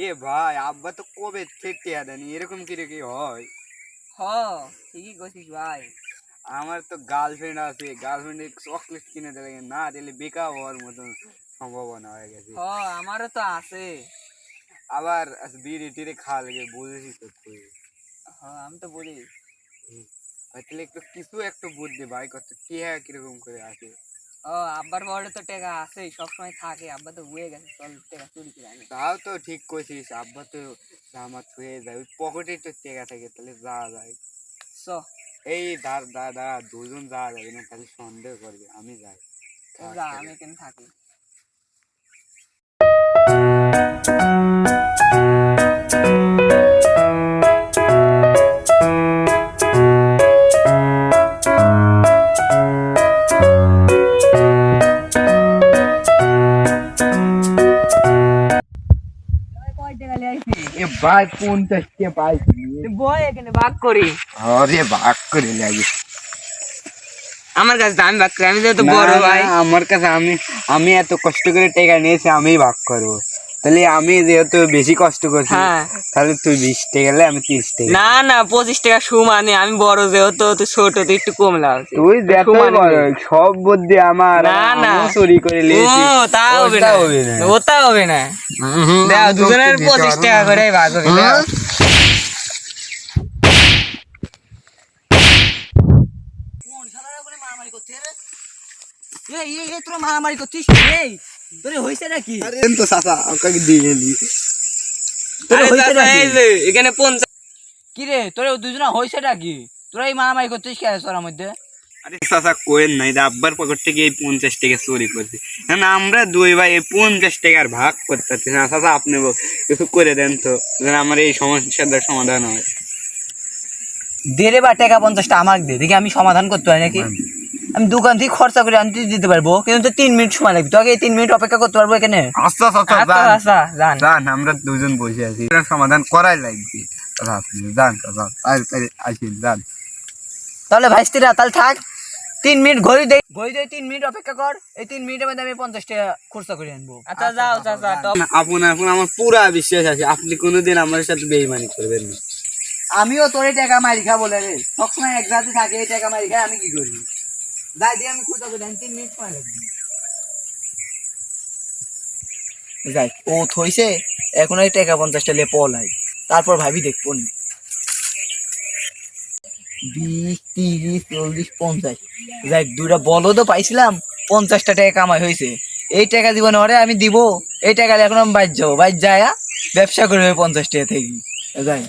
এ ভাই আব্বা তো কবে থেকে দেন এরকম কি রে কি হয়? হ ঠিকই কইছিস ভাই। আমার তো গার্লফ্রেন্ড আছে, গার্লফ্রেন্ডের চকলেট কিনে দেবে না দিলে বেকার হওয়ার মতন সম্ভাবনা হয়ে গেছে। হ আমারও তো আছে। আবার বিড়ি টিড়ে খাওয়া লেগে বুঝেছিস তো তুই। হ আমি তো বলি তাহলে একটু কিছু একটু বুদ্ধি ভাই কত কি হ্যাঁ কিরকম করে আছে। ও আব্বার বড় তো টাকা আছে, সবসময় থাকে। আব্বা তো হয়ে গেছে, চল টাকা চুরি করে আনি। তাও তো ঠিক কইছিস, আব্বা তো জামা ছুঁয়ে যায় ওই পকেটে তো টেকা থাকে, তাহলে যাওয়া যায়। চ এই দাদা দুজন যাওয়া যাবে না, তাহলে সন্দেহ করবে। আমি যাই। যা, আমি এখানে থাকি। কয় টাকা নিয়ে আইছিস? এ ভাই 50 কে পাইছি। তুই বয় এখানে ভাগ করি। আরে ভাগ করে লাগে। আমার কাছে তো আমি ভাগ করি, আমি যেহেতু বড় ভাই। আমার কাছে আমি আমি এত কষ্ট করে টাকা নিয়েছি, আমি ভাগ করবো। তাহলে আমি যেহেতু বেশি কষ্ট করছি, হ্যাঁ তাহলে তুই 20 টাকা গেলে আমি 30 টাকা। না না 25 টাকা সমানে। আমি বড় যেহেতু, তুই ছোট, তুই একটু কম লাগছে। তুই যতই বড় সব বুদ্ধি আমার, না না আমিও চুরি করে নিয়েছি। ও তা হবে না, ওটা হবে না। দাও দুজনের 25 টাকা করে ভাগ হবে। দাও মারামারি করছিস তোরা মারামারি করছিস? এই তোর হয়েছে নাকি? তো চাচা আমাকে দিয়ে নি। এখানে 50 কি রে তোর দুজনা হয়েছে নাকি? তোরা এই মারামারি করছিস কে তোর মধ্যে? আরে চাচা কোয়েন নাই, আব্বার পকেট থেকে এই 50 টাকা চুরি করছি। না আমরা দুই ভাই এই 50 টাকার ভাগ করতেছি না। চাচা আপনি কিছু করে দেন তো, যেন আমার এই সমস্যাটার সমাধান হয়। দে রে বা টাকা 50টা আমাকে দে, দেখি আমি সমাধান করতে হয় নাকি। আমি দোকান থেকে খরচা করে আনতে দিতে পারবো, কিন্তু 3 মিনিট সময় লাগবে। তোকে 3 মিনিট অপেক্ষা করতে পারবো এখানে? আচ্ছা জান জান, আমরা দুজন বসে আছি, সমাধান করাই লাগবে। চাচা আপনি জান, চাচা আসেন জান। তাহলে ভাইস্তিরা তাহলে থাক, 3 মিনিট ঘড়ি দেই 3 মিনিট অপেক্ষা কর। এই 3 মিনিটের মধ্যে আমি 50 টাকা খরচা করে আনবো। আচ্ছা যাও চাচা। আপনার আমার পুরা বিশ্বাস আছে, আপনি কোনোদিন আমার সাথে বেইমানি করবেন না। আমিও তোরে টাকা মারি খা বলে রে, সবসময় এক জায়গাতে থাকে, এই টাকা মারি খা আমি কি করি? যাই দিয়ে আমি খরচা করে আনি, 3 মিনিট সময় লাগবে। যাই ও থইছে, এখন এই টাকা 50টা লে পলাই, তারপর ভাবি দেখবো নি। 20 30 40 50, যাই দুইটা বলদও পাইছিলাম, 50টা টাকা কামাই হয়েছে। এই টাকা দিব না ওরে, আমি দিব এই টাকা এখন আমি বাইর যাবো, বাইর যায় ব্যবসা করবে 50 টাকা থেকে। যাই।